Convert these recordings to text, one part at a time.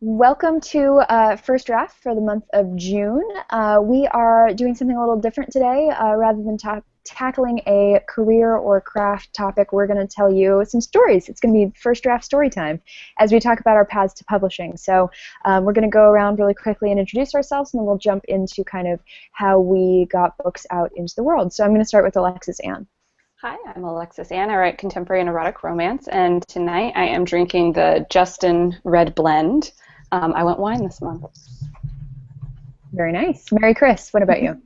Welcome to First Draft for the month of June. We are doing something a little different today. Rather than tackling a career or craft topic, we're going to tell you some stories. It's going to be First Draft story time as we talk about our paths to publishing. So we're going to go around really quickly and introduce ourselves, and then we'll jump into kind of how we got books out into the world. So I'm going to start with Alexis Ann. Hi, I'm Alexis Ann. I write contemporary and erotic romance, and tonight I am drinking the Justin Red Blend. I went wine this month. Very nice. Mary Chris, what about you?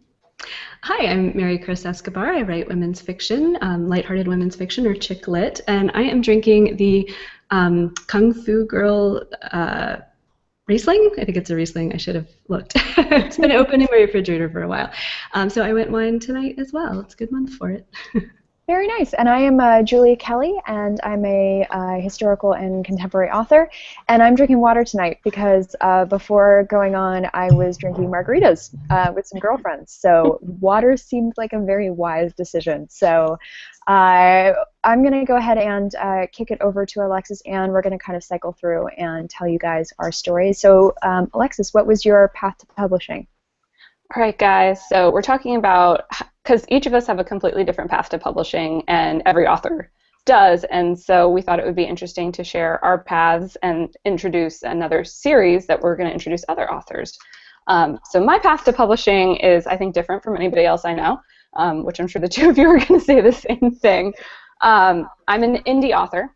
Hi, I'm Mary Chris Escobar. I write women's fiction, lighthearted women's fiction, or chick lit, and I am drinking the Kung Fu Girl Riesling. I think it's a Riesling. I should have looked. It's been open in my refrigerator for a while. So I went wine tonight as well. It's a good month for it. Very nice. And I am Julia Kelly, and I'm a historical and contemporary author. And I'm drinking water tonight because before going on, I was drinking margaritas with some girlfriends. So water seemed like a very wise decision. So I'm going to go ahead and kick it over to Alexis, and we're going to kind of cycle through and tell you guys our stories. So Alexis, what was your path to publishing? All right, guys, so we're talking about, because each of us have a completely different path to publishing, and every author does, and so we thought it would be interesting to share our paths and introduce another series that we're going to introduce other authors. So my path to publishing is, I think, different from anybody else I know, which I'm sure the two of you are going to say the same thing. I'm an indie author.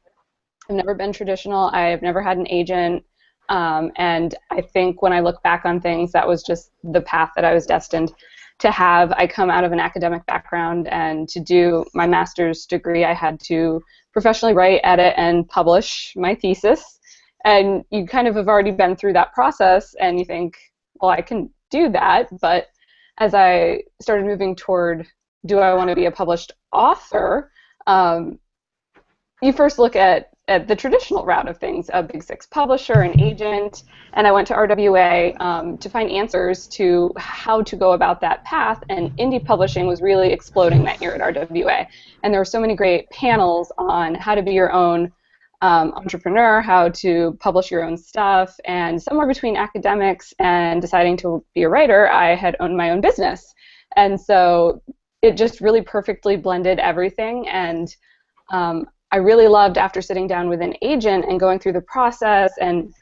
I've never been traditional. I've never had an agent. And I think when I look back on things, that was just the path that I was destined to have. I come out of an academic background, and to do my master's degree, I had to professionally write, edit, and publish my thesis. And you kind of have already been through that process, and you think, well, I can do that. But as I started moving toward, do I want to be a published author, you first look at the traditional route of things, a Big Six publisher, an agent, and I went to RWA to find answers to how to go about that path, and indie publishing was really exploding that year at RWA. And there were so many great panels on how to be your own entrepreneur, how to publish your own stuff, and somewhere between academics and deciding to be a writer, I had owned my own business. And so it just really perfectly blended everything, and I really loved, after sitting down with an agent and going through the process and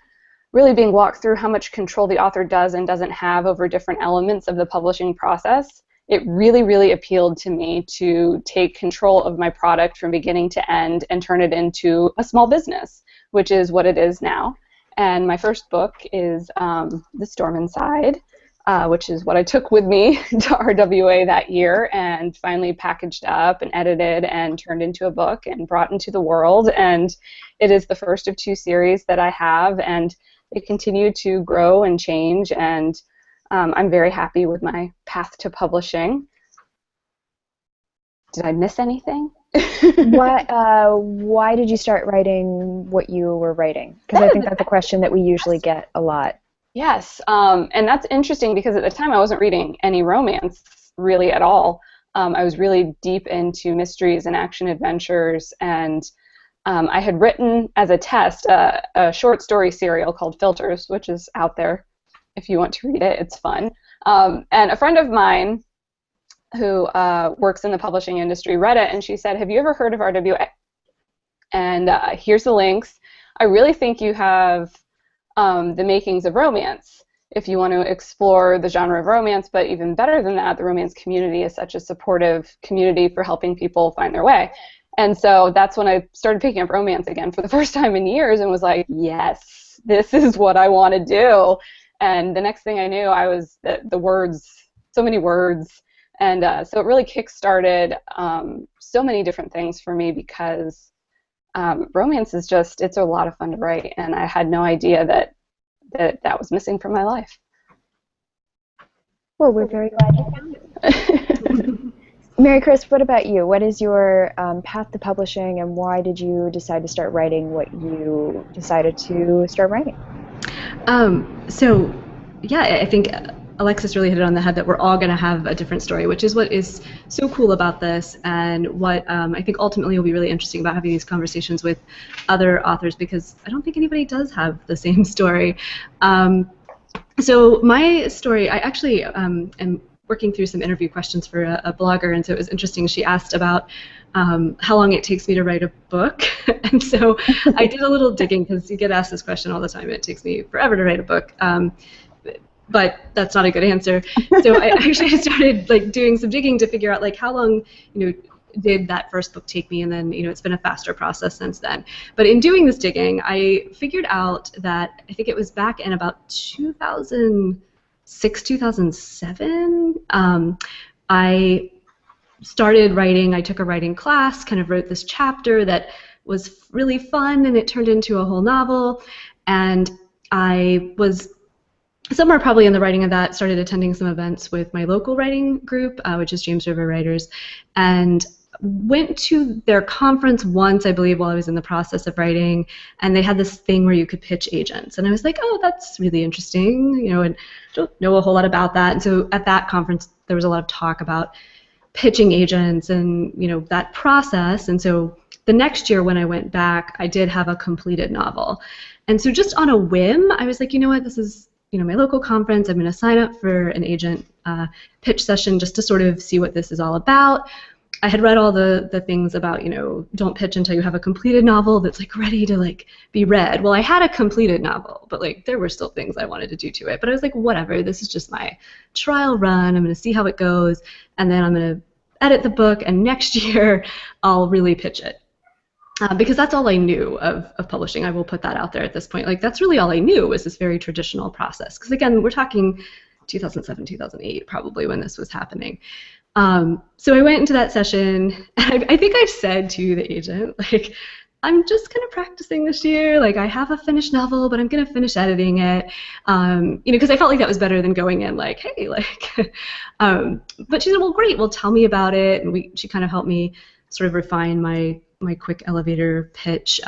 really being walked through how much control the author does and doesn't have over different elements of the publishing process. It really, really appealed to me to take control of my product from beginning to end and turn it into a small business, which is what it is now. And my first book is The Storm Inside, which is what I took with me to RWA that year and finally packaged up and edited and turned into a book and brought into the world. And it is the first of two series that I have, and they continue to grow and change, and I'm very happy with my path to publishing. Did I miss anything? Why did you start writing what you were writing? Because I think that's a question that we usually get a lot. Yes, and that's interesting because at the time I wasn't reading any romance really at all. I was really deep into mysteries and action adventures, and I had written as a test a short story serial called Filters, which is out there if you want to read it. It's fun. And a friend of mine who works in the publishing industry read it, and she said, "Have you ever heard of RWA? And here's the links. I really think you have the makings of romance if you want to explore the genre of romance, but even better than that, the romance community is such a supportive community for helping people find their way." And so that's when I started picking up romance again for the first time in years and was like, yes, this is what I want to do. And the next thing I knew, I was the words, so many words. And so it really kick-started so many different things for me, because romance is just, it's a lot of fun to write, and I had no idea that was missing from my life. Well, we're very glad you found it. Mary Chris, what about you? What is your path to publishing, and why did you decide to start writing what you decided to start writing? So, yeah, I think Alexis really hit it on the head that we're all going to have a different story, which is what is so cool about this, and what I think ultimately will be really interesting about having these conversations with other authors, because I don't think anybody does have the same story. So my story, I actually am working through some interview questions for a blogger, and so it was interesting. She asked about how long it takes me to write a book, and so I did a little digging, because you get asked this question all the time. It takes me forever to write a book. But that's not a good answer. So I actually started doing some digging to figure out how long did that first book take me, and then it's been a faster process since then. But in doing this digging, I figured out that I think it was back in about 2006, 2007. I started writing. I took a writing class, kind of wrote this chapter that was really fun, and it turned into a whole novel. And I was somewhere probably in the writing of that, started attending some events with my local writing group, which is James River Writers, and went to their conference once, I believe, while I was in the process of writing, and they had this thing where you could pitch agents, and I was like, oh, that's really interesting, and don't know a whole lot about that. And so at that conference, there was a lot of talk about pitching agents and that process. And so the next year when I went back, I did have a completed novel, and so just on a whim, I was like, you know what, this is my local conference. I'm going to sign up for an agent pitch session just to sort of see what this is all about. I had read all the things about, don't pitch until you have a completed novel that's ready to be read. Well, I had a completed novel, but there were still things I wanted to do to it. But I was like, whatever, this is just my trial run. I'm going to see how it goes, and then I'm going to edit the book, and next year I'll really pitch it. Because that's all I knew of publishing. I will put that out there at this point. That's really all I knew was this very traditional process. Because again, we're talking 2007, 2008 probably when this was happening. So I went into that session, and I think I said to the agent, I'm just kind of practicing this year. I have a finished novel, but I'm going to finish editing it. Because I felt like that was better than going in hey, but she said, well, great. Well, tell me about it. And she kind of helped me sort of refine my quick elevator pitch,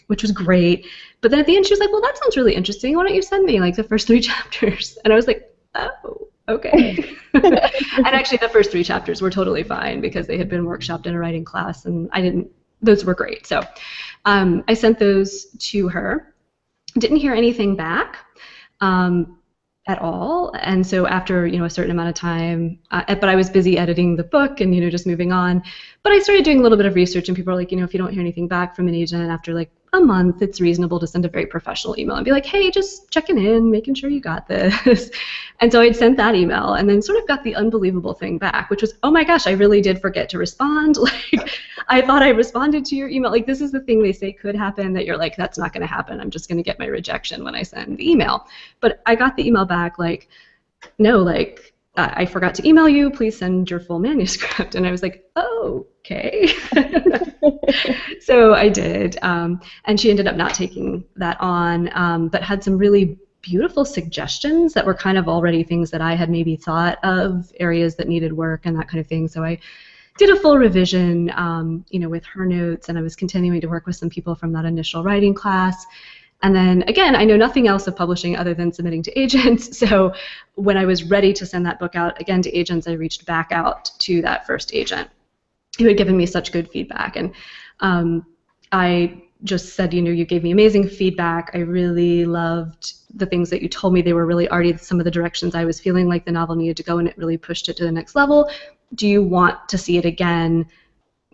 which was great. But then at the end, she was like, well, that sounds really interesting. Why don't you send me the first 3 chapters? And I was like, oh, okay. And actually, the first 3 chapters were totally fine because they had been workshopped in a writing class, and those were great. So I sent those to her. Didn't hear anything back at all, and so after a certain amount of time, but I was busy editing the book and just moving on. But I started doing a little bit of research, and people are like, if you don't hear anything back from an agent after a month, it's reasonable to send a very professional email and be like, hey, just checking in, making sure you got this. And so I'd sent that email, and then sort of got the unbelievable thing back, which was, oh my gosh, I really did forget to respond. I thought I responded to your email. This is the thing they say could happen, that you're like, that's not going to happen. I'm just going to get my rejection when I send the email. But I got the email back no, I forgot to email you. Please send your full manuscript. And I was like, oh, okay. So I did. And she ended up not taking that on, but had some really beautiful suggestions that were kind of already things that I had maybe thought of, areas that needed work and that kind of thing. So I did a full revision, with her notes, and I was continuing to work with some people from that initial writing class. And then, again, I know nothing else of publishing other than submitting to agents. So when I was ready to send that book out, again, to agents, I reached back out to that first agent who had given me such good feedback. And I just said, you gave me amazing feedback. I really loved the things that you told me. They were really already some of the directions I was feeling like the novel needed to go, and it really pushed it to the next level. Do you want to see it again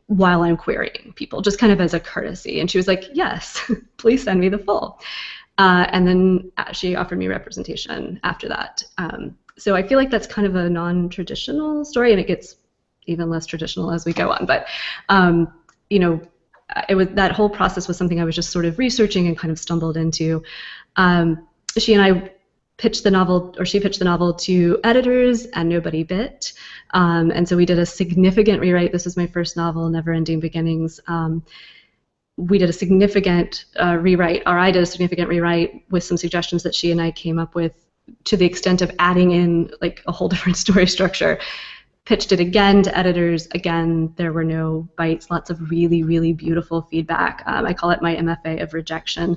while I'm querying people, just kind of as a courtesy? And she was like, yes, please send me the full. And then she offered me representation after that. So I feel like that's kind of a non-traditional story, and it gets even less traditional as we go on. But that whole process was something I was just sort of researching and kind of stumbled into. She and I pitched the novel, or she pitched the novel to editors, and nobody bit. And so we did a significant rewrite. This was my first novel, Never Ending Beginnings. We did a significant rewrite, or I did a significant rewrite with some suggestions that she and I came up with, to the extent of adding in a whole different story structure. pitched it again to editors. Again, there were no bites, lots of really, really beautiful feedback. I call it my MFA of rejection.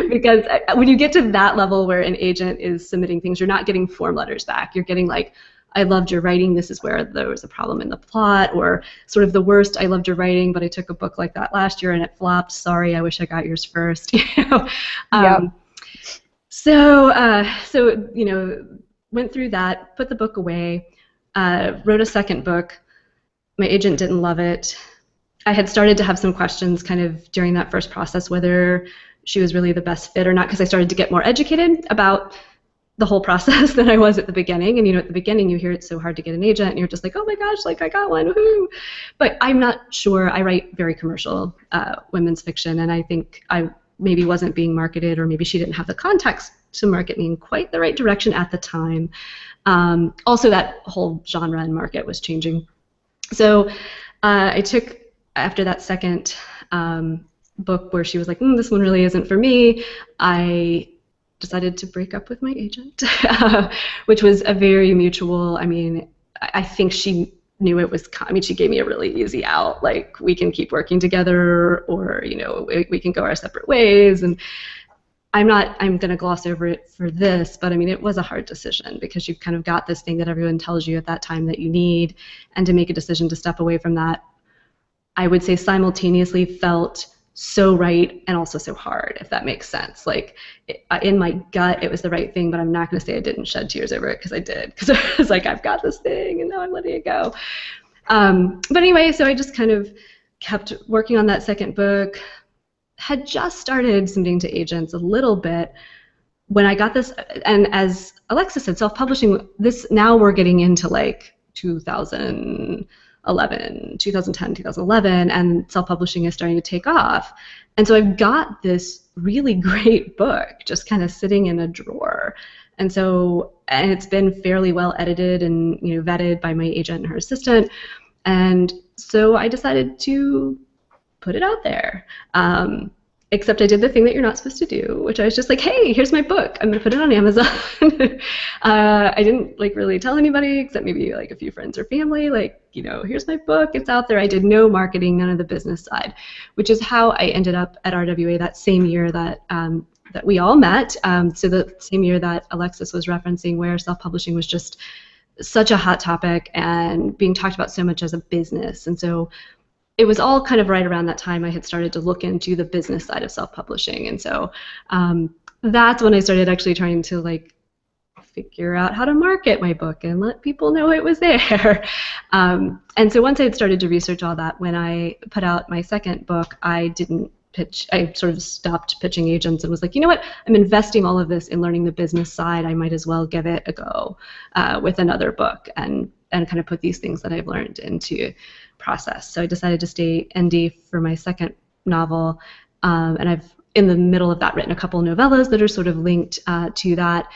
Because when you get to that level where an agent is submitting things, you're not getting form letters back. You're getting like, I loved your writing, this is where there was a problem in the plot, or sort of the worst, I loved your writing, but I took a book like that last year and it flopped. Sorry, I wish I got yours first. Yep. So went through that, put the book away, wrote a second book. My agent didn't love it. I had started to have some questions kind of during that first process whether she was really the best fit or not, because I started to get more educated about the whole process than I was at the beginning. And at the beginning you hear it's so hard to get an agent and you're just like, oh my gosh, like I got one, woohoo. But I'm not sure. I write very commercial women's fiction, and I think I maybe wasn't being marketed, or maybe she didn't have the context to market me in quite the right direction at the time. Also, that whole genre and market was changing. So I took, after that second book where she was like, this one really isn't for me, I decided to break up with my agent, which was a very mutual, I think she knew it was, she gave me a really easy out, like, we can keep working together, or, we can go our separate ways. And I'm going to gloss over it for this, but it was a hard decision, because you've kind of got this thing that everyone tells you at that time that you need, and to make a decision to step away from that, I would say simultaneously felt so right and also so hard, if that makes sense. Like, in my gut, it was the right thing, but I'm not going to say I didn't shed tears over it, because I did, because I was like, I've got this thing, and now I'm letting it go. But anyway, so I just kind of kept working on that second book. Had just started submitting to agents a little bit when I got this, and as Alexa said, self-publishing, this, now we're getting into like 2010, 2011, and self-publishing is starting to take off. And so I've got this really great book just kind of sitting in a drawer. And it's been fairly well edited and vetted by my agent and her assistant. And so I decided to put it out there. Except I did the thing that you're not supposed to do, which I was just like, hey, here's my book. I'm going to put it on Amazon. I didn't really tell anybody, except maybe like a few friends or family, here's my book. It's out there. I did no marketing, none of the business side, which is how I ended up at RWA that same year that we all met. So the same year that Alexis was referencing, where self-publishing was just such a hot topic and being talked about so much as a business. And so it was all kind of right around that time I had started to look into the business side of self-publishing. And so that's when I started actually trying to figure out how to market my book and let people know it was there. And so once I had started to research all that, when I put out my second book, I didn't pitch. I sort of stopped pitching agents and was like, you know what, I'm investing all of this in learning the business side. I might as well give it a go with another book and kind of put these things that I've learned into process. So I decided to stay ND for my second novel, and I've, in the middle of that, written a couple novellas that are sort of linked to that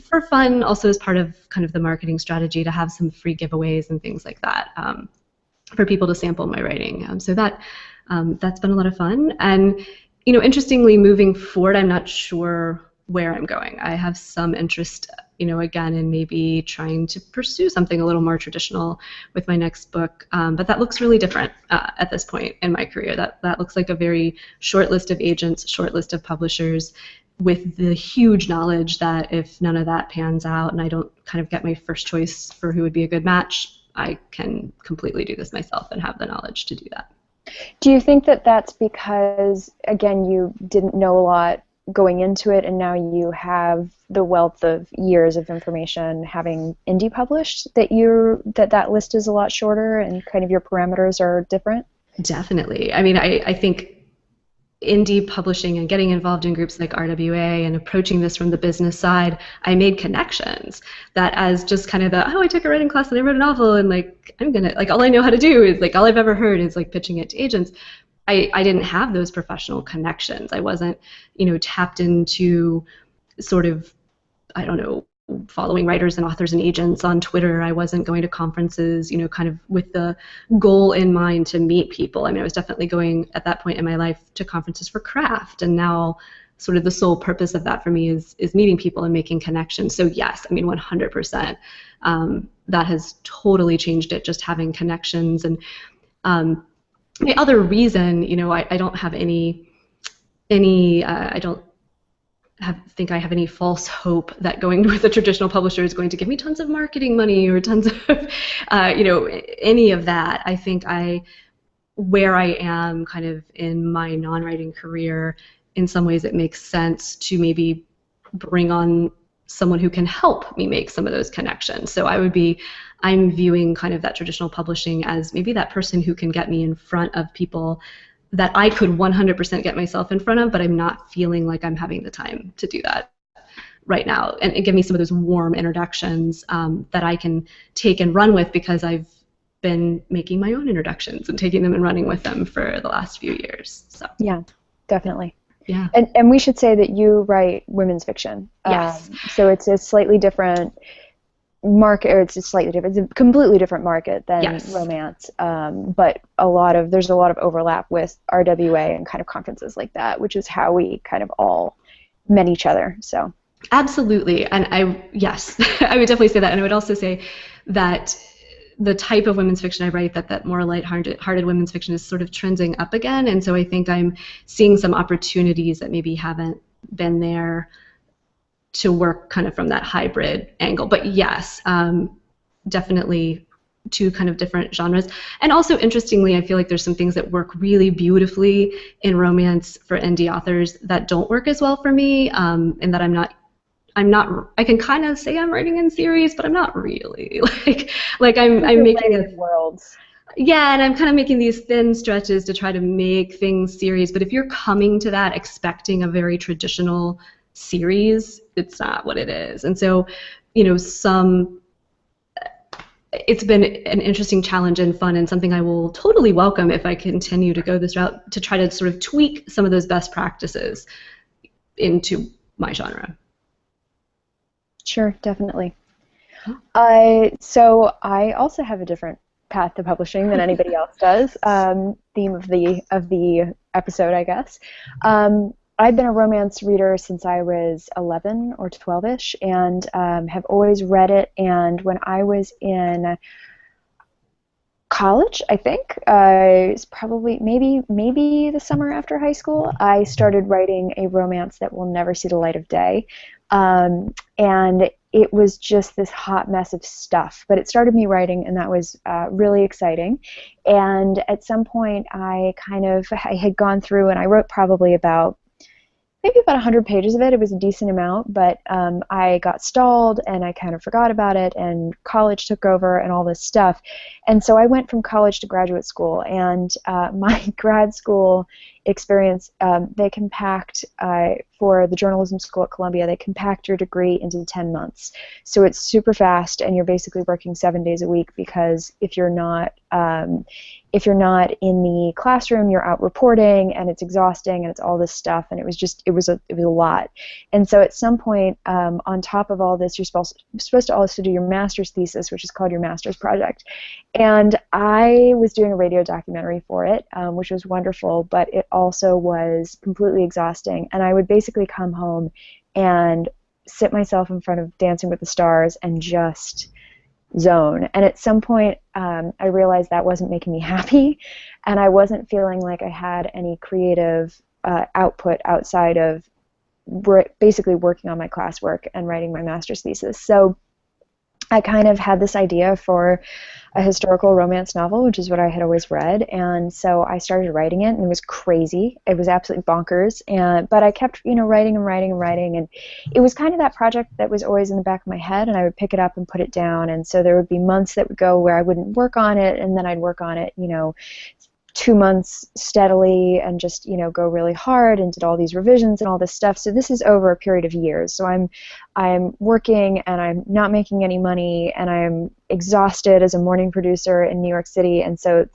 for fun, also as part of kind of the marketing strategy to have some free giveaways and things like that for people to sample my writing. So that's been a lot of fun. And interestingly, moving forward, I'm not sure where I'm going. I have some interest, again, in maybe trying to pursue something a little more traditional with my next book, but that looks really different at this point in my career. That looks like a very short list of agents, short list of publishers, with the huge knowledge that if none of that pans out and I don't kind of get my first choice for who would be a good match, I can completely do this myself and have the knowledge to do that. Do you think that that's because, again, you didn't know a lot going into it, and now you have the wealth of years of information having indie published, that list is a lot shorter and kind of your parameters are different? Definitely. I think indie publishing and getting involved in groups like RWA and approaching this from the business side, I made connections that, as just kind of I took a writing class and I wrote a novel, and I'm gonna, all I know how to do is all I've ever heard is pitching it to agents. I didn't have those professional connections. I wasn't, tapped into sort of, I don't know, following writers and authors and agents on Twitter. I wasn't going to conferences, kind of with the goal in mind to meet people. I was definitely going at that point in my life to conferences for craft, and now sort of the sole purpose of that for me is meeting people and making connections. So yes, I mean 100%. That has totally changed it, just having connections. And the other reason, I don't have I don't think I have any false hope that going with a traditional publisher is going to give me tons of marketing money or tons of, any of that. I think where I am kind of in my non-writing career, in some ways it makes sense to maybe bring on someone who can help me make some of those connections. So I'm viewing kind of that traditional publishing as maybe that person who can get me in front of people that I could 100% get myself in front of, but I'm not feeling like I'm having the time to do that right now, and give me some of those warm introductions that I can take and run with, because I've been making my own introductions and taking them and running with them for the last few years. So yeah, definitely. Yeah. And we should say that you write women's fiction. Yes. So it's a slightly different market, or it's a completely different market than Yes. romance. But there's a lot of overlap with RWA and kind of conferences like that, which is how we kind of all met each other. So. Absolutely, and yes, I would definitely say that, and I would also say that the type of women's fiction I write, that more light-hearted women's fiction, is sort of trending up again, and so I think I'm seeing some opportunities that maybe haven't been there to work kind of from that hybrid angle. But yes, definitely two kind of different genres. And also, interestingly, I feel like there's some things that work really beautifully in romance for indie authors that don't work as well for me, and that I'm not, I can kind of say I'm writing in series, but I'm not really. I'm making worlds. Yeah, and I'm kind of making these thin stretches to try to make things series, but if you're coming to that expecting a very traditional series, it's not what it is. And so, it's been an interesting challenge and fun, and something I will totally welcome if I continue to go this route, to try to sort of tweak some of those best practices into my genre. Sure, definitely. So I also have a different path to publishing than anybody else does. Theme of the episode, I guess. I've been a romance reader since I was 11 or 12ish, and have always read it. And when I was in college, I think, it's probably maybe the summer after high school, I started writing a romance that will never see the light of day. And it was just this hot mess of stuff, but it started me writing, and that was really exciting. And at some point, I had gone through, and I wrote probably maybe about 100 pages of it. It was a decent amount, but I got stalled, and I kind of forgot about it, and college took over and all this stuff. And so I went from college to graduate school, and my grad school experience, they compact, for the journalism school at Columbia, they compact your degree into 10 months. So it's super fast, and you're basically working 7 days a week, because if you're not in the classroom, you're out reporting, and it's exhausting, and it's all this stuff, and it was a lot. And so at some point, on top of all this, you're supposed to also do your master's thesis, which is called your master's project. And I was doing a radio documentary for it, which was wonderful, but it also was completely exhausting. And I would basically come home and sit myself in front of Dancing with the Stars and just zone. And at some point, I realized that wasn't making me happy, and I wasn't feeling like I had any creative output outside of basically working on my classwork and writing my master's thesis. So I kind of had this idea for a historical romance novel, which is what I had always read, and so I started writing it, and it was crazy. It was absolutely bonkers, but I kept, writing and writing and writing, and it was kind of that project that was always in the back of my head, and I would pick it up and put it down, and so there would be months that would go where I wouldn't work on it, and then I'd work on it, 2 months steadily, and just go really hard, and did all these revisions and all this stuff. So this is over a period of years. So I'm working, and I'm not making any money, and I'm exhausted as a morning producer in New York City, and so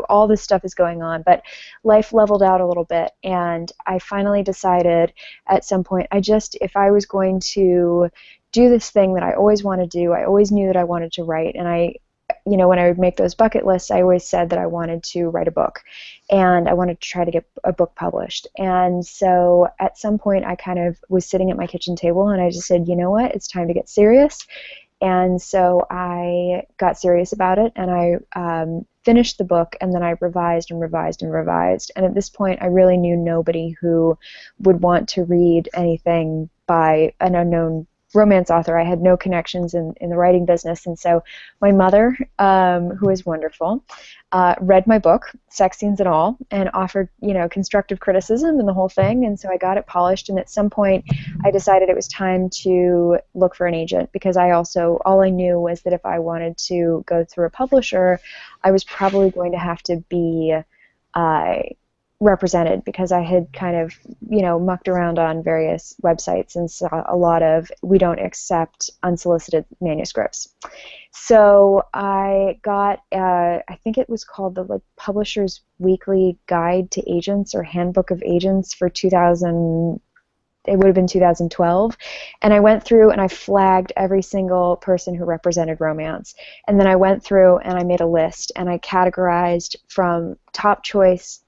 all this stuff is going on. But life leveled out a little bit, and I finally decided at some point, if I was going to do this thing that I always want to do, I always knew that I wanted to write, and when I would make those bucket lists, I always said that I wanted to write a book, and I wanted to try to get a book published. And so at some point, I kind of was sitting at my kitchen table, and I just said, you know what, it's time to get serious. And so I got serious about it, and I finished the book, and then I revised and revised and revised. And at this point, I really knew nobody who would want to read anything by an unknown romance author. I had no connections in the writing business, and so my mother, who is wonderful, read my book, sex scenes and all, and offered constructive criticism and the whole thing. And so I got it polished, and at some point I decided it was time to look for an agent, because all I knew was that if I wanted to go through a publisher, I was probably going to have to be represented, because I had kind of mucked around on various websites and saw a lot of, we don't accept unsolicited manuscripts. So I got I think it was called the Publisher's Weekly Guide to Agents, or Handbook of Agents, for 2000. It would have been 2012, and I went through and I flagged every single person who represented romance, and then I went through and I made a list, and I categorized from top choice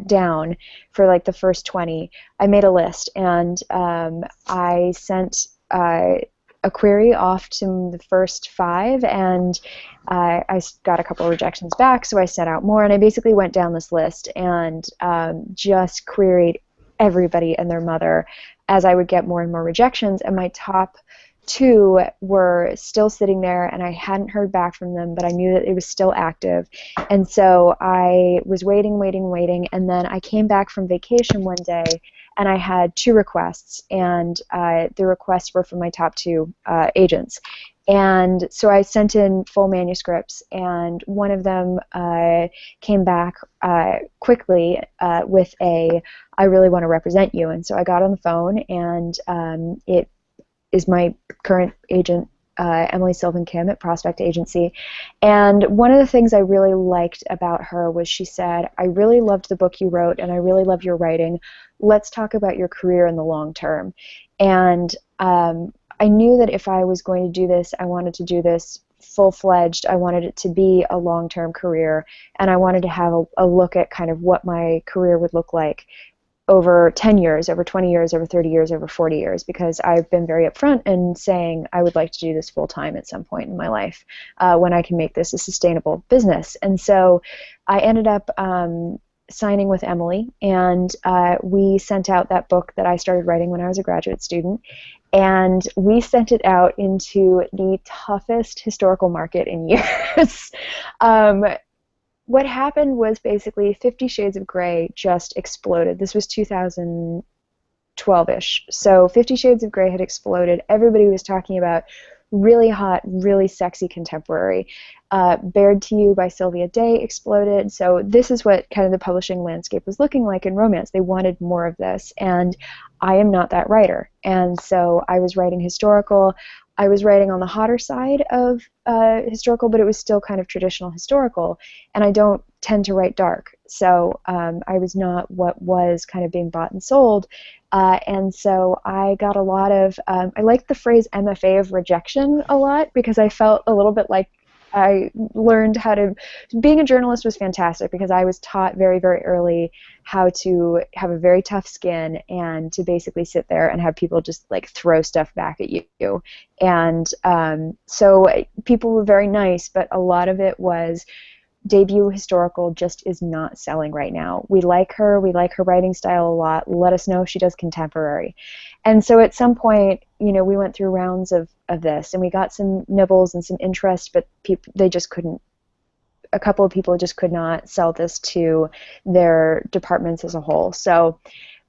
down for like the first 20. I made a list, and I sent a query off to the first 5, and I got a couple of rejections back, so I sent out more, and I basically went down this list and just queried everybody and their mother as I would get more and more rejections. And my top 2 were still sitting there, and I hadn't heard back from them, but I knew that it was still active. And so I was waiting, and then I came back from vacation one day, and I had 2 requests, and the requests were from my top 2 agents. And so I sent in full manuscripts, and one of them came back quickly with I really want to represent you. And so I got on the phone, and it is my current agent, Emily Sylvan Kim at Prospect Agency. And one of the things I really liked about her was she said, I really loved the book you wrote, and I really loved your writing. Let's talk about your career in the long term. And I knew that if I was going to do this, I wanted to do this full-fledged. I wanted it to be a long-term career, and I wanted to have a look at kind of what my career would look like over 10 years, over 20 years, over 30 years, over 40 years, because I've been very upfront in saying I would like to do this full-time at some point in my life when I can make this a sustainable business. And so I ended up signing with Emily, and we sent out that book that I started writing when I was a graduate student, and we sent it out into the toughest historical market in years. What happened was basically 50 Shades of Grey just exploded. This was 2012-ish. So 50 Shades of Grey had exploded. Everybody was talking about really hot, really sexy contemporary. Bared to You by Sylvia Day exploded. So this is what kind of the publishing landscape was looking like in romance. They wanted more of this, and I am not that writer. And so I was writing historical. I was writing on the hotter side of historical, but it was still kind of traditional historical, and I don't tend to write dark. So I was not what was kind of being bought and sold. And so I got a lot of, I liked the phrase MFA of rejection a lot, because I felt a little bit like I learned how to, being a journalist was fantastic, because I was taught very, very early how to have a very tough skin and to basically sit there and have people just like throw stuff back at you. And so people were very nice, but a lot of it was, debut historical just is not selling right now. We like her writing style a lot. Let us know if she does contemporary. And so at some point, we went through rounds of this, and we got some nibbles and some interest, but they just couldn't. A couple of people just could not sell this to their departments as a whole. So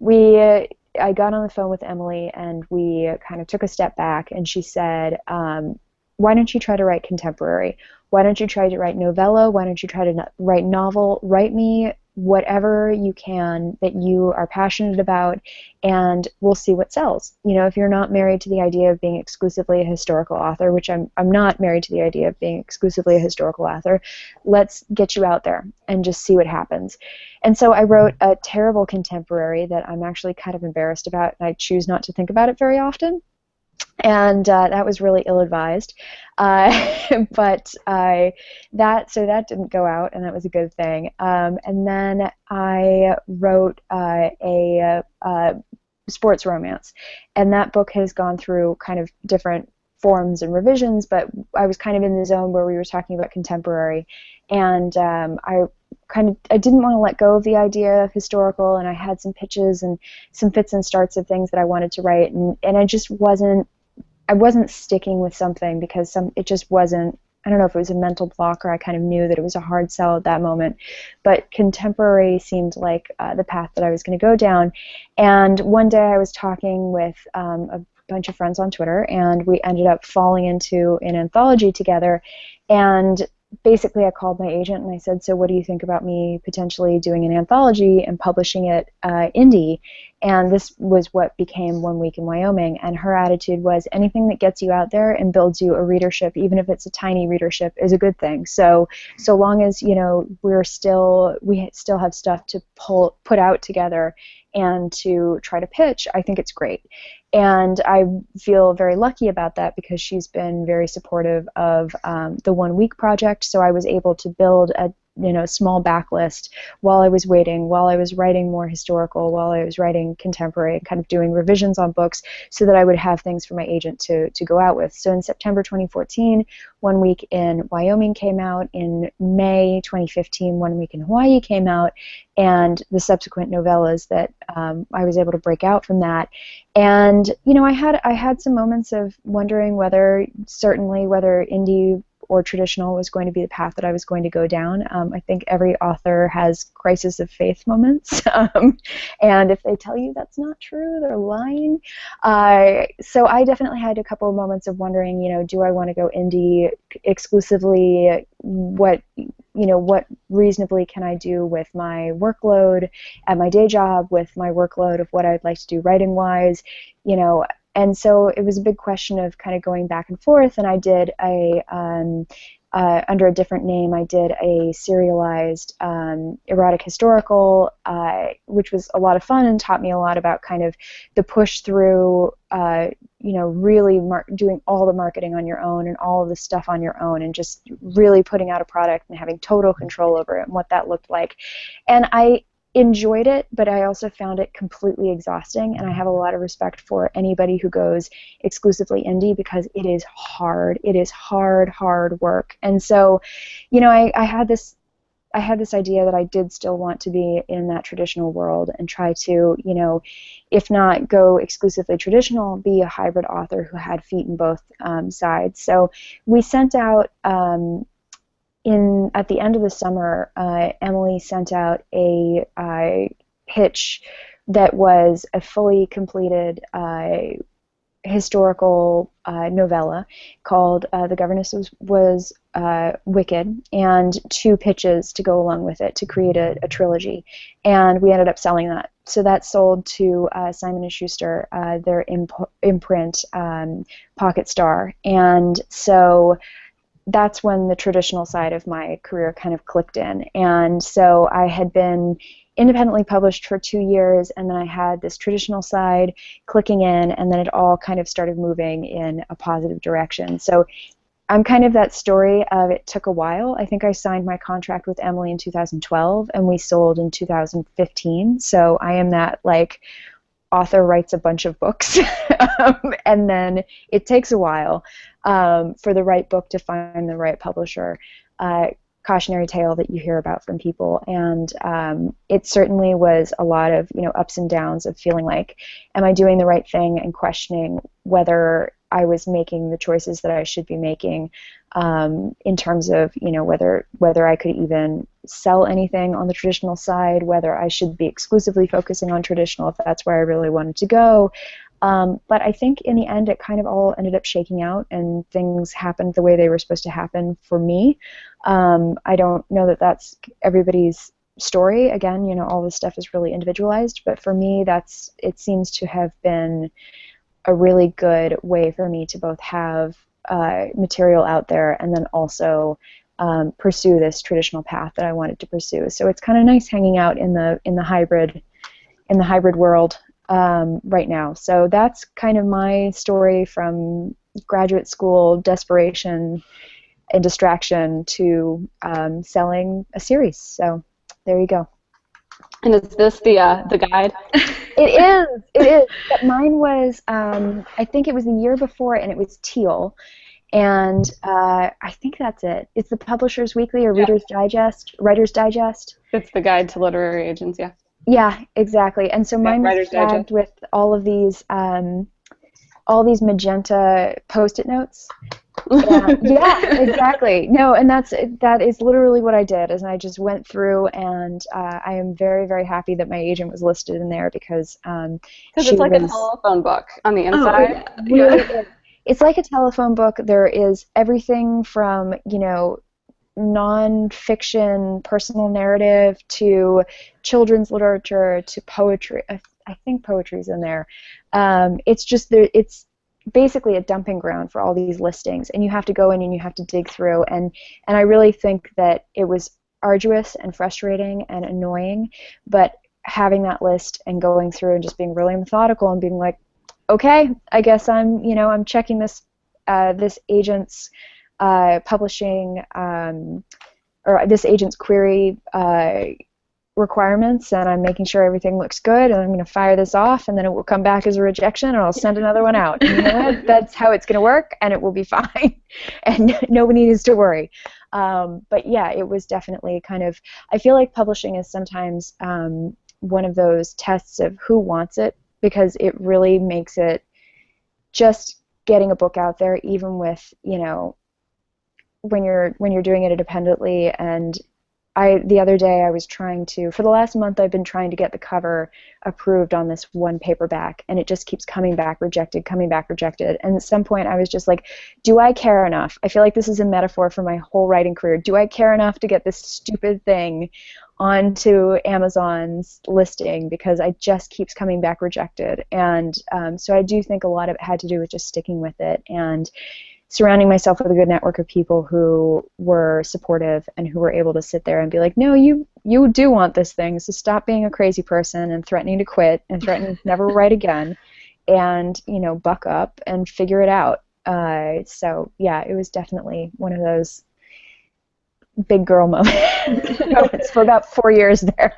I got on the phone with Emily, and we kind of took a step back, and she said, why don't you try to write contemporary? Why don't you try to write novella? Why don't you try to write novel? Write me whatever you can that you are passionate about, and we'll see what sells. If you're not married to the idea of being exclusively a historical author, which I'm not married to the idea of being exclusively a historical author, let's get you out there and just see what happens. And so I wrote a terrible contemporary that I'm actually kind of embarrassed about, and I choose not to think about it very often. and that was really ill-advised. But that didn't go out, and that was a good thing. And then I wrote a sports romance, and that book has gone through kind of different forms and revisions, but I was kind of in the zone where we were talking about contemporary, and I didn't want to let go of the idea of historical, and I had some pitches and some fits and starts of things that I wanted to write, and I wasn't sticking with something because it just wasn't. I don't know if it was a mental block or I kind of knew that it was a hard sell at that moment, but contemporary seemed like the path that I was going to go down. And one day I was talking with a bunch of friends on Twitter, and we ended up falling into an anthology together. And basically I called my agent and I said, so what do you think about me potentially doing an anthology and publishing it indie? And this was what became One Week in Wyoming. And her attitude was, anything that gets you out there and builds you a readership, even if it's a tiny readership, is a good thing. So long as, you know, we still have stuff to put out together and to try to pitch, I think it's great. And I feel very lucky about that because she's been very supportive of the 1 Week project. So I was able to build a small backlist while I was waiting, while I was writing more historical, while I was writing contemporary, kind of doing revisions on books so that I would have things for my agent to go out with. So in September 2014, 1 Week in Wyoming came out. In May 2015, 1 Week in Hawaii came out, and the subsequent novellas that I was able to break out from that. And I had some moments of wondering whether indie or traditional was going to be the path that I was going to go down. I think every author has crisis of faith moments, and if they tell you that's not true, they're lying. So I definitely had a couple of moments of wondering, do I want to go indie exclusively? What reasonably can I do with my workload at my day job, with my workload of what I'd like to do writing-wise, And so it was a big question of kind of going back and forth, and I did under a different name, I did a serialized erotic historical, which was a lot of fun and taught me a lot about kind of the push through, really doing all the marketing on your own and all of the stuff on your own and just really putting out a product and having total control over it and what that looked like. And I enjoyed it, but I also found it completely exhausting, and I have a lot of respect for anybody who goes exclusively indie because it is hard. It is hard work. And so, I had this idea that I did still want to be in that traditional world and try to, if not go exclusively traditional, be a hybrid author who had feet in both sides. So we sent out at the end of the summer, Emily sent out a pitch that was a fully completed historical novella called The Governess Was Wicked, and 2 pitches to go along with it to create a trilogy. And we ended up selling that. So that sold to Simon & Schuster, their imprint, Pocket Star. And so that's when the traditional side of my career kind of clicked in. And so I had been independently published for 2 years, and then I had this traditional side clicking in, and then it all kind of started moving in a positive direction. So I'm kind of that story of it took a while. I think I signed my contract with Emily in 2012, and we sold in 2015. So I am that, author writes a bunch of books, and then it takes a while for the right book to find the right publisher. Cautionary tale that you hear about from people, and it certainly was a lot of ups and downs of feeling like, am I doing the right thing, and questioning whether I was making the choices that I should be making in terms of whether I could even sell anything on the traditional side, whether I should be exclusively focusing on traditional if that's where I really wanted to go. But I think in the end it kind of all ended up shaking out, and things happened the way they were supposed to happen for me. I don't know that that's everybody's story. Again, all this stuff is really individualized, but for me it seems to have been a really good way for me to both have material out there and then also pursue this traditional path that I wanted to pursue. So it's kind of nice hanging out in the hybrid world right now. So that's kind of my story from graduate school desperation and distraction to selling a series. So there you go. And is this the guide? It is. It is. But mine was, I think it was the year before, and it was teal. And I think that's it. It's the Publishers Weekly or Reader's Digest, Writer's Digest. It's the guide to literary agents, yeah. Yeah, exactly. And so mine was tagged with all these magenta Post-it notes. Yeah, exactly. No, and that is literally what I did, is I just went through, and I am very, very happy that my agent was listed in there because it's like a telephone book on the inside. Oh, yeah. It's like a telephone book. There is everything from, non-fiction personal narrative to children's literature to poetry. I think poetry's in there. It's basically a dumping ground for all these listings, and you have to go in and you have to dig through, and I really think that it was arduous and frustrating and annoying, but having that list and going through and just being really methodical and being like, okay, I guess I'm checking this agent's publishing or this agent's query requirements, and I'm making sure everything looks good, and I'm going to fire this off, and then it will come back as a rejection, and I'll send another one out. And you know what? That's how it's going to work, and it will be fine, and nobody needs to worry. But yeah, it was definitely kind of, I feel like publishing is sometimes one of those tests of who wants it, because it really makes it just getting a book out there, even with, when you're doing it independently. And the other day I was trying to, for the last month I've been trying to get the cover approved on this one paperback, and it just keeps coming back rejected. And at some point I was just like, do I care enough? I feel like this is a metaphor for my whole writing career. Do I care enough to get this stupid thing onto Amazon's listing, because I just keeps coming back rejected? And so I do think a lot of it had to do with just sticking with it and surrounding myself with a good network of people who were supportive and who were able to sit there and be like, no, you do want this thing, so stop being a crazy person and threatening to quit and threatening to never write again, and buck up and figure it out. So yeah, it was definitely one of those big girl moments for about 4 years there.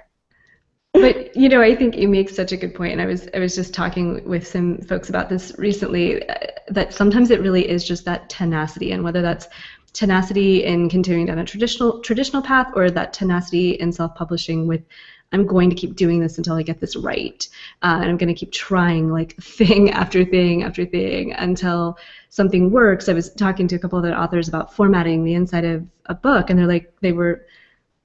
But I think you make such a good point, and I was just talking with some folks about this recently, that sometimes it really is just that tenacity, and whether that's tenacity in continuing down a traditional path, or that tenacity in self-publishing with, I'm going to keep doing this until I get this right, and I'm going to keep trying like thing after thing after thing until something works. I was talking to a couple of other authors about formatting the inside of a book, and they were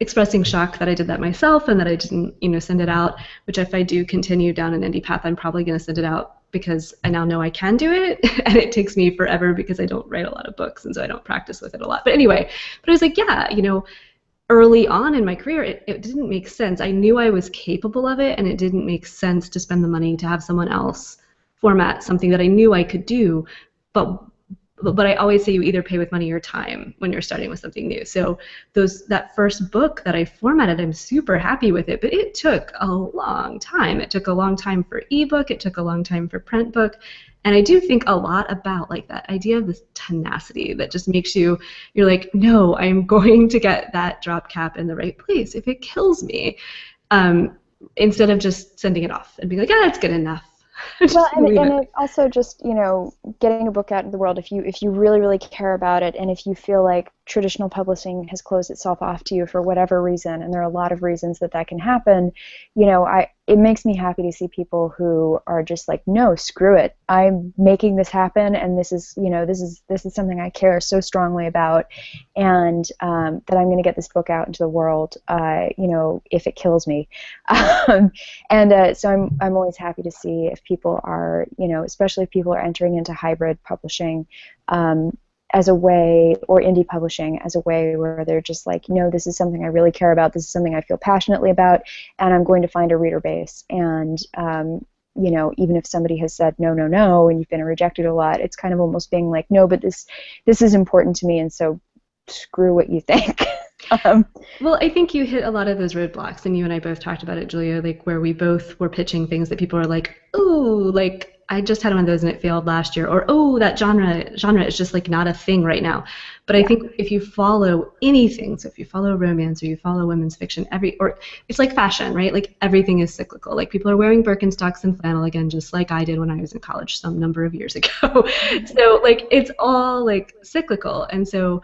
expressing shock that I did that myself and that I didn't, send it out, which if I do continue down an indie path, I'm probably going to send it out because I now know I can do it, and it takes me forever because I don't write a lot of books, and so I don't practice with it a lot. But anyway, I was like, yeah, early on in my career, it didn't make sense. I knew I was capable of it, and it didn't make sense to spend the money to have someone else format something that I knew I could do, but I always say you either pay with money or time when you're starting with something new. So that first book that I formatted, I'm super happy with it, but it took a long time. It took a long time for ebook. It took a long time for print book. And I do think a lot about that idea of this tenacity that just makes you're like, no, I'm going to get that drop cap in the right place if it kills me, instead of just sending it off and being like, it's good enough. Well, and it also just, getting a book out in the world, if you really, really care about it, and if you feel like traditional publishing has closed itself off to you for whatever reason, and there are a lot of reasons that can happen, it makes me happy to see people who are just like, no, screw it, I'm making this happen, and this is something I care so strongly about, and that I'm going to get this book out into the world, if it kills me. So I'm always happy to see if people are, especially if people are entering into hybrid publishing as a way, or indie publishing as a way where they're just like, this is something I really care about, this is something I feel passionately about, and I'm going to find a reader base. And even if somebody has said no, and you've been rejected a lot, it's kind of almost being like, no, but this is important to me, and so screw what you think. Um, Well, I think you hit a lot of those roadblocks, and you and I both talked about it, Julia, like where we both were pitching things that people are like, "Oh, like I just had one of those and it failed last year," or "Oh, that genre is just like not a thing right now." But I yeah, think if you follow anything, so if you follow romance or you follow women's fiction, or it's like fashion, right? Like everything is cyclical. Like people are wearing Birkenstocks and flannel again, just like I did when I was in college some number of years ago. So like it's all like cyclical, and so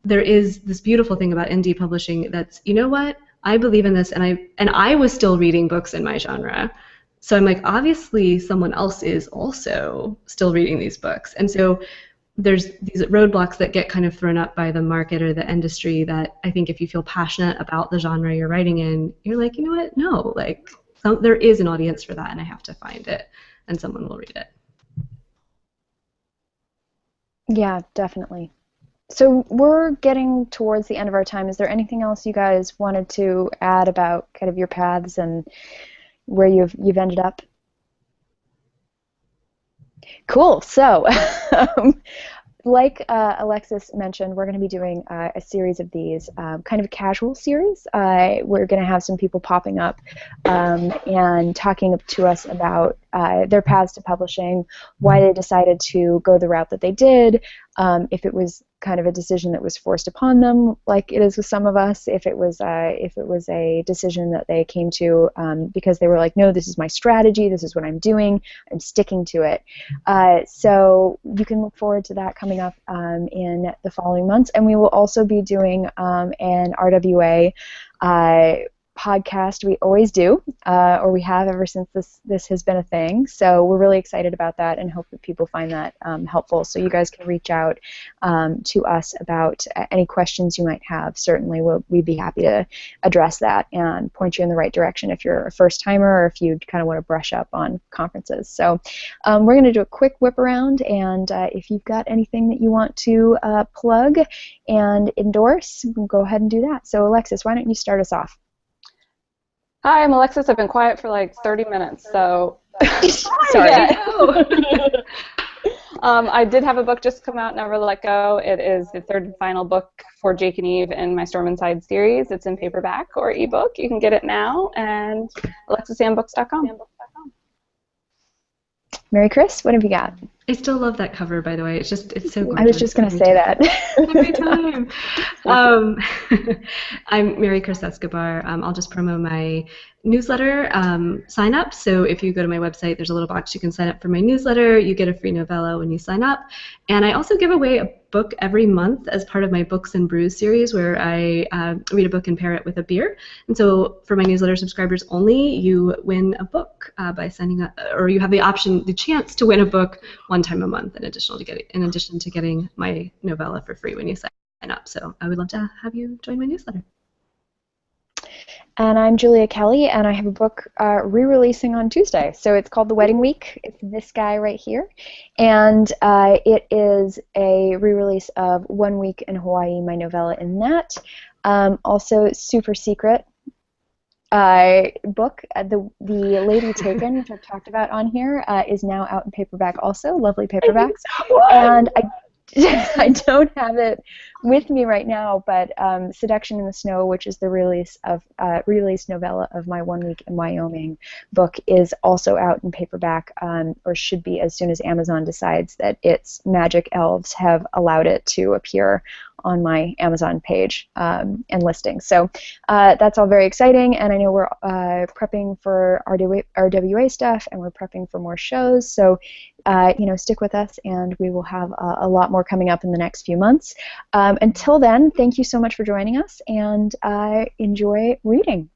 there is this beautiful thing about indie publishing that's, you know what, I believe in this, and I was still reading books in my genre. So I'm like, obviously someone else is also still reading these books. And so there's these roadblocks that get kind of thrown up by the market or the industry that I think if you feel passionate about the genre you're writing in, you're like, you know what, no, like there is an audience for that and I have to find it and someone will read it. yeah, definitely. So we're getting towards the end of our time. Is there anything else you guys wanted to add about kind of your paths and where you've ended up? Cool. So, like Alexis mentioned, we're going to be doing a series of these, kind of a casual series. We're going to have some people popping up and talking to us about their paths to publishing, why they decided to go the route that they did, if it was kind of a decision that was forced upon them, like it is with some of us, if it was a decision that they came to because they were like, no, this is my strategy, this is what I'm doing, I'm sticking to it. So you can look forward to that coming up in the following months, and we will also be doing an RWA podcast. We always do, or we have ever since this has been a thing. So we're really excited about that and hope that people find that helpful. So you guys can reach out to us about any questions you might have. Certainly, we'd be happy to address that and point you in the right direction if you're a first timer or if you kind of want to brush up on conferences. So we're going to do a quick whip around, and if you've got anything that you want to plug and endorse, go ahead and do that. So Alexis, why don't you start us off? Hi, I'm Alexis. I've been quiet for like 30 minutes, so Sorry. I did have a book just come out, Never Let Go. It is the third and final book for Jake and Eve in my Storm Inside series. It's in paperback or ebook. You can get it now, and alexisambooks.com. Mary Chris, what have you got? I still love that cover, by the way. It's so gorgeous. I was just going to say that. Every time. I'm Mary Chris Escobar. I'll just promo my newsletter sign up. So if you go to my website, there's a little box you can sign up for my newsletter. You get a free novella when you sign up. And I also give away a book every month as part of my Books and Brews series, where I read a book and pair it with a beer. And so for my newsletter subscribers only, you win a book by signing up, or you have the chance to win a book one time a month in addition to getting my novella for free when you sign up. So I would love to have you join my newsletter. And I'm Julia Kelly, and I have a book re-releasing on Tuesday. So it's called The Wedding Week. It's this guy right here. And it is a re-release of 1 Week in Hawaii, my novella in that. Also, super secret book, the Lady Taken, which I've talked about on here, is now out in paperback also. Lovely paperbacks. And I don't have it with me right now, but Seduction in the Snow, which is the release novella of my 1 Week in Wyoming book, is also out in paperback, or should be as soon as Amazon decides that its magic elves have allowed it to appear on my Amazon page and listing. So that's all very exciting, and I know we're prepping for RWA stuff, and we're prepping for more shows. So stick with us, and we will have a lot more coming up in the next few months. Until then, thank you so much for joining us, and enjoy reading.